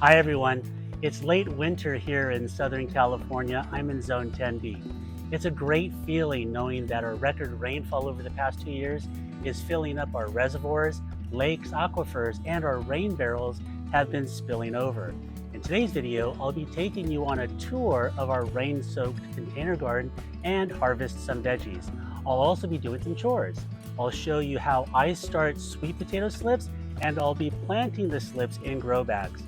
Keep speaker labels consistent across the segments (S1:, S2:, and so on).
S1: Hi everyone, it's late winter here in Southern California. I'm in Zone 10B. It's a great feeling knowing that our record rainfall over the past 2 years is filling up our reservoirs, lakes, aquifers, and our rain barrels have been spilling over. In today's video, I'll be taking you on a tour of our rain-soaked container garden and harvest some veggies. I'll also be doing some chores. I'll show you how I start sweet potato slips, and I'll be planting the slips in grow bags.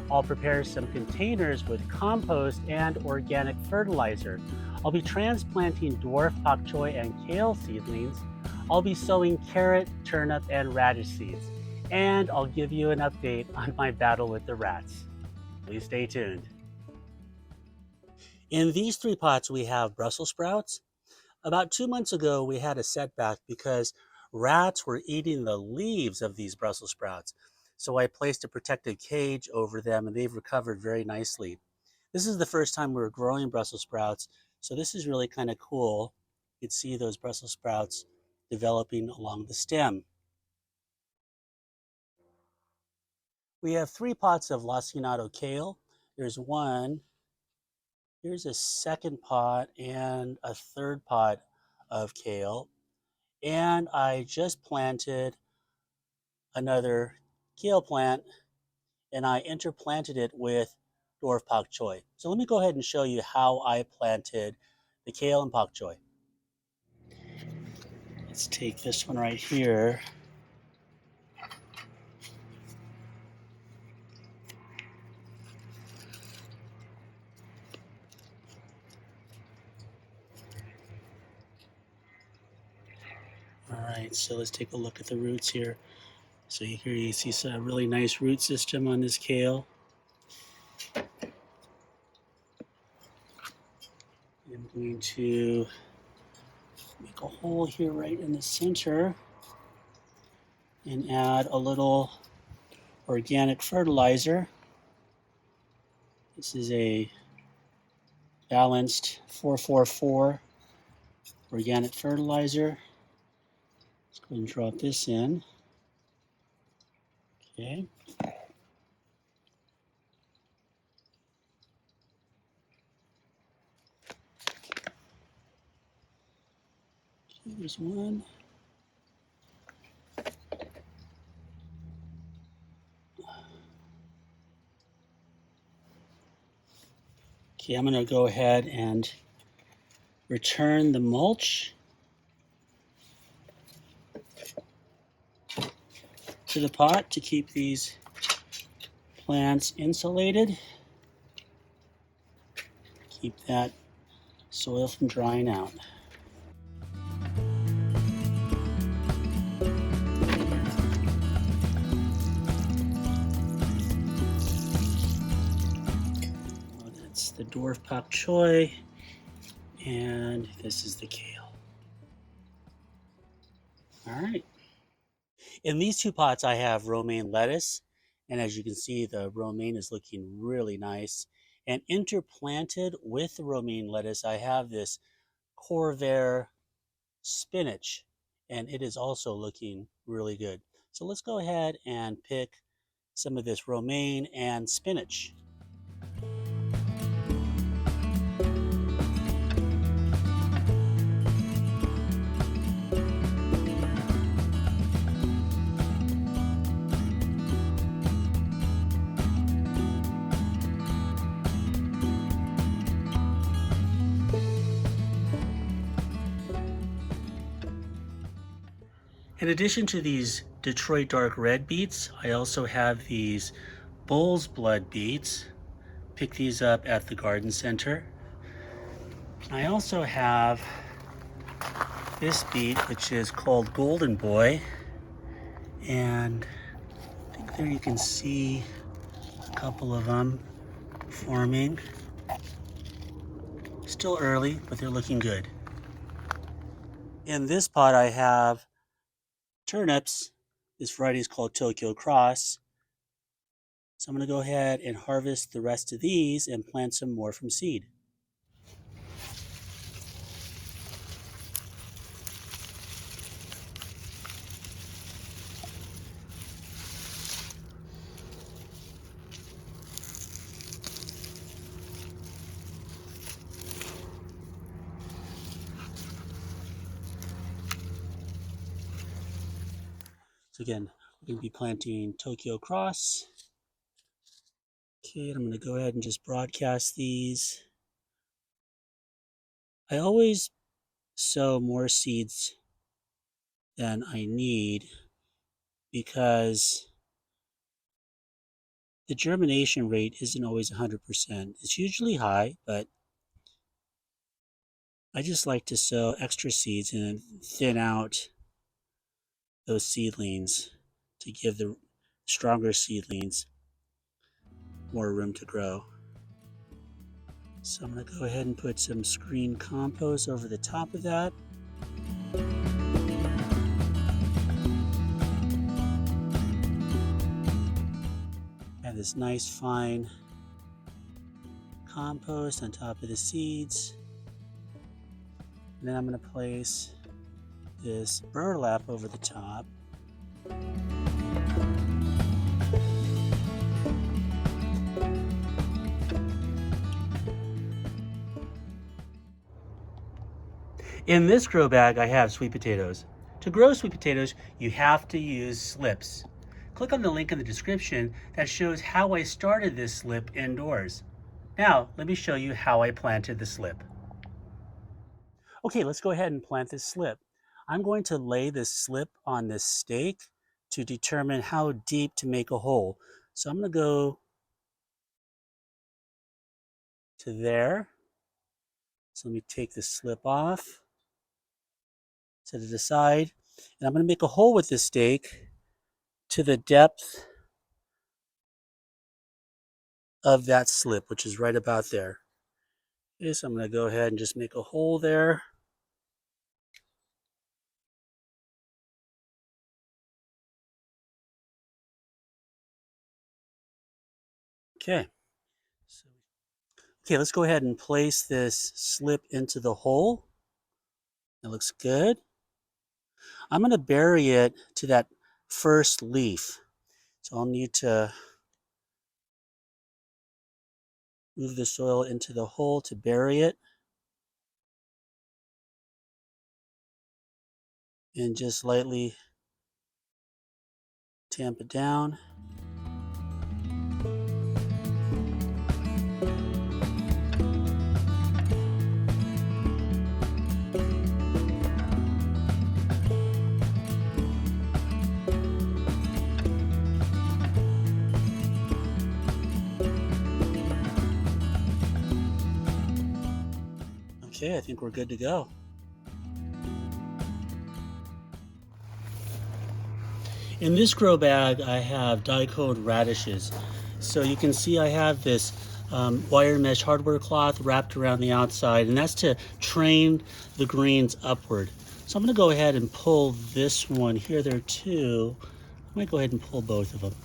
S1: I'll prepare some containers with compost and organic fertilizer. I'll be transplanting dwarf Pak Choi and Kale seedlings. I'll be sowing carrot, turnip, and radish seeds. And I'll give you an update on my battle with the rats. Please stay tuned. In these 3 pots, we have Brussels sprouts. About 2 months ago, we had a setback because rats were eating the leaves of these Brussels sprouts. So I placed a protective cage over them and they've recovered very nicely. This is the first time we're growing Brussels sprouts, so this is really kind of cool. You can see those Brussels sprouts developing along the stem. We have 3 pots of Lacinato kale. There's one, here's a second pot and a third pot of kale. And I just planted another kale plant and I interplanted it with dwarf Pak Choi. So let me go ahead and show you how I planted the kale and Pak Choi. Let's take this one right here. All right, so let's take a look at the roots here. So here you see some really nice root system on this kale. I'm going to make a hole here right in the center and add a little organic fertilizer. This is a balanced 444 organic fertilizer. Let's go ahead and drop this in. Okay. Here's one. Okay, I'm going to go ahead and return the mulch to the pot to keep these plants insulated. Keep that soil from drying out. That's the dwarf Pak Choi, and this is the kale. All right. In these 2 pots, I have romaine lettuce, and as you can see, the romaine is looking really nice. And interplanted with the romaine lettuce, I have this Corvair spinach, and it is also looking really good. So let's go ahead and pick some of this romaine and spinach. In addition to these Detroit dark red beets, I also have these bull's blood beets. Pick these up at the garden center. I also have this beet, which is called Golden Boy. And I think there you can see a couple of them forming. Still early, but they're looking good. In this pot, I have turnips. This variety is called Tokyo Cross. So I'm going to go ahead and harvest the rest of these and plant some more from seed. So again, we're going to be planting Tokyo Cross. Okay, and I'm going to go ahead and just broadcast these. I always sow more seeds than I need because the germination rate isn't always 100%. It's usually high, but I just like to sow extra seeds and thin out those seedlings to give the stronger seedlings more room to grow. So I'm going to go ahead and put some screen compost over the top of that. Add this nice fine compost on top of the seeds. And then I'm going to place this burlap over the top. In this grow bag, I have sweet potatoes. To grow sweet potatoes, you have to use slips. Click on the link in the description that shows how I started this slip indoors. Now, let me show you how I planted the slip. Okay, let's go ahead and plant this slip. I'm going to lay this slip on this stake to determine how deep to make a hole. So I'm going to go to there. So let me take this slip off, set it aside, and I'm going to make a hole with this stake to the depth of that slip, which is right about there. Okay, so I'm going to go ahead and just make a hole there. Okay. Okay, let's go ahead and place this slip into the hole. It looks good. I'm going to bury it to that first leaf. So I'll need to move the soil into the hole to bury it. And just lightly tamp it down. Okay, I think we're good to go. In this grow bag, I have Daikon radishes. So you can see I have this wire mesh hardware cloth wrapped around the outside, and that's to train the greens upward. So I'm going to go ahead and pull this one here. There are two. I might go ahead and pull both of them.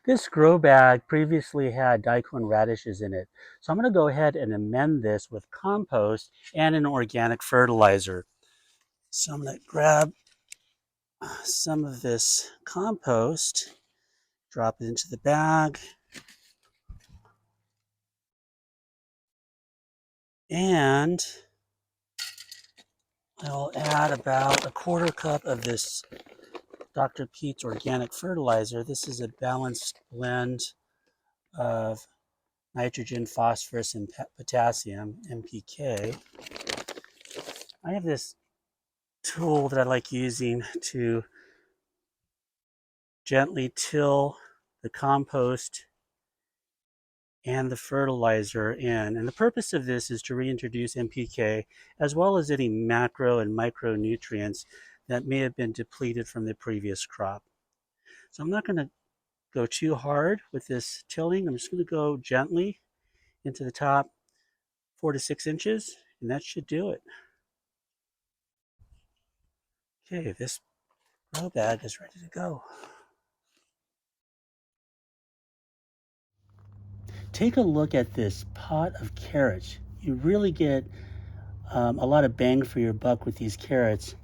S1: This grow bag previously had Daikon radishes in it. So I'm going to go ahead and amend this with compost and an organic fertilizer. So I'm going to grab some of this compost, drop it into the bag, and I'll add about a quarter cup of this Dr. Pete's organic fertilizer. This is a balanced blend of nitrogen, phosphorus, and potassium, NPK. I have this tool that I like using to gently till the compost and the fertilizer in. And the purpose of this is to reintroduce NPK as well as any macro and micronutrients that may have been depleted from the previous crop. So I'm not going to go too hard with this tilling. I'm just going to go gently into the top 4 to 6 inches, And that should do it. Okay, this grow bag is ready to go. Take a look at this pot of carrots. You really get a lot of bang for your buck with these carrots.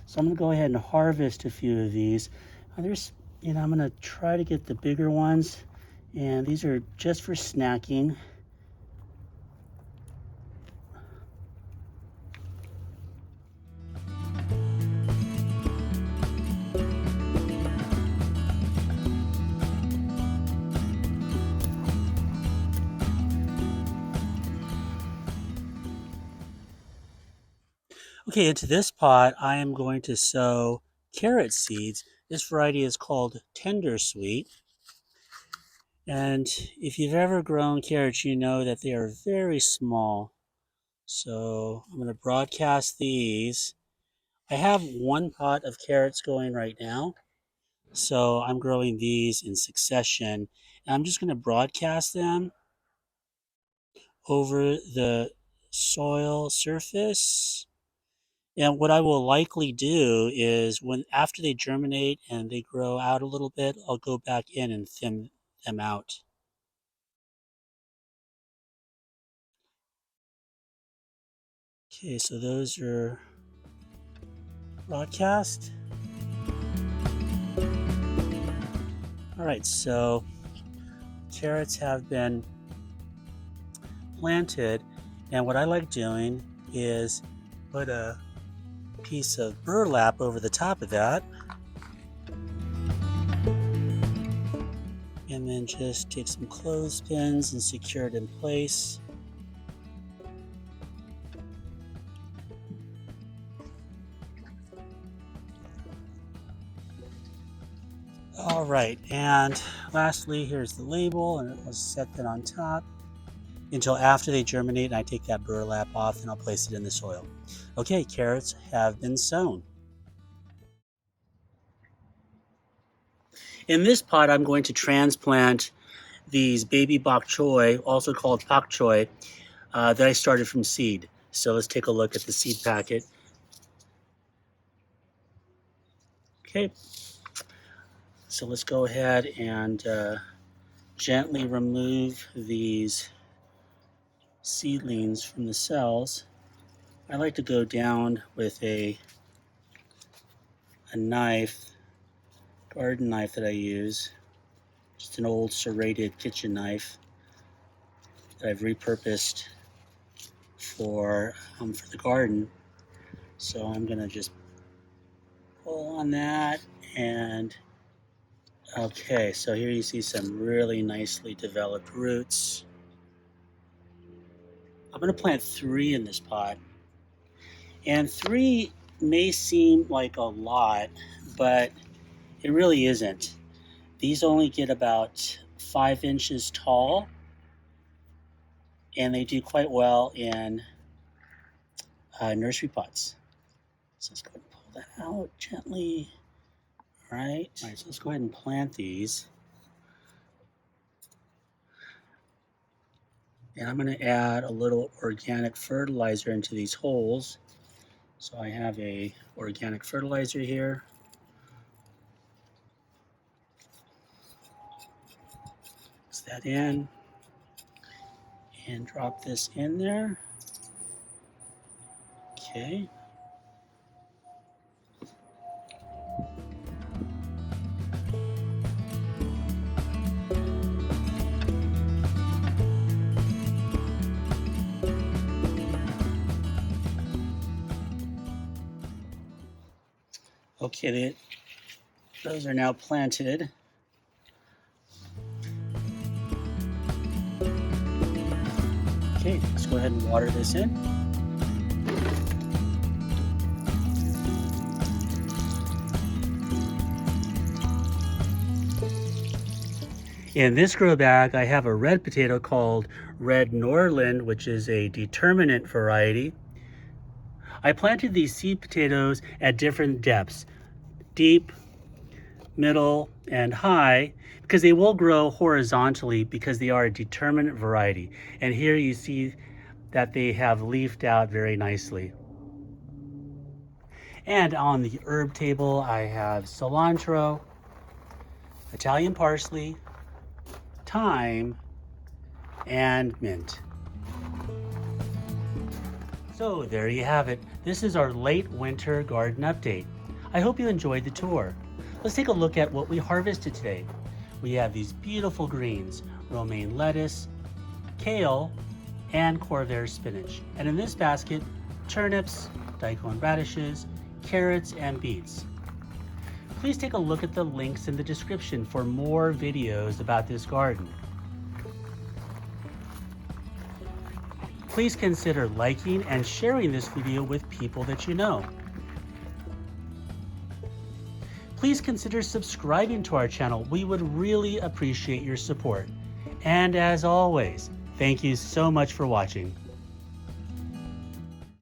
S1: So I'm gonna go ahead and harvest a few of these. I'm gonna try to get the bigger ones, and these are just for snacking. Okay, into this pot, I am going to sow carrot seeds. This variety is called Tendersweet. And if you've ever grown carrots, you know that they are very small. So I'm going to broadcast these. I have one pot of carrots going right now. So I'm growing these in succession. And I'm just going to broadcast them over the soil surface. And what I will likely do is after they germinate and they grow out a little bit, I'll go back in and thin them out. Okay, so those are broadcast. All right, so carrots have been planted, and what I like doing is put a piece of burlap over the top of that, and then just take some clothespins and secure it in place. All right, and lastly, here's the label, and I'll set that on top until after they germinate, and I take that burlap off and I'll place it in the soil. Okay, carrots have been sown. In this pot, I'm going to transplant these baby Pak Choi, also called Pak Choi, that I started from seed. So let's take a look at the seed packet. Okay, so let's go ahead and gently remove these seedlings from the cells. I like to go down with a knife, garden knife that I use, just an old serrated kitchen knife that I've repurposed for the garden. So I'm gonna just pull on that, and okay, so here you see some really nicely developed roots. I'm gonna plant 3 in this pot, and 3 may seem like a lot, but it really isn't. These only get about 5 inches tall, and they do quite well in nursery pots. So let's go ahead and pull that out gently. All right, so let's go ahead and plant these. And I'm going to add a little organic fertilizer into these holes. So I have a organic fertilizer here. Mix that in and drop this in there. Okay. Okay, those are now planted. Okay, let's go ahead and water this in. In this grow bag, I have a red potato called Red Norland, which is a determinate variety. I planted these seed potatoes at different depths, deep, middle, and high, because they will grow horizontally because they are a determinate variety. And here you see that they have leafed out very nicely. And on the herb table, I have cilantro, Italian parsley, thyme, and mint. So there you have it. This is our late winter garden update. I hope you enjoyed the tour. Let's take a look at what we harvested today. We have these beautiful greens, romaine lettuce, kale, and Corvair spinach. And in this basket, turnips, Daikon radishes, carrots, and beets. Please take a look at the links in the description for more videos about this garden. Please consider liking and sharing this video with people that you know. Please consider subscribing to our channel. We would really appreciate your support. And as always, thank you so much for watching.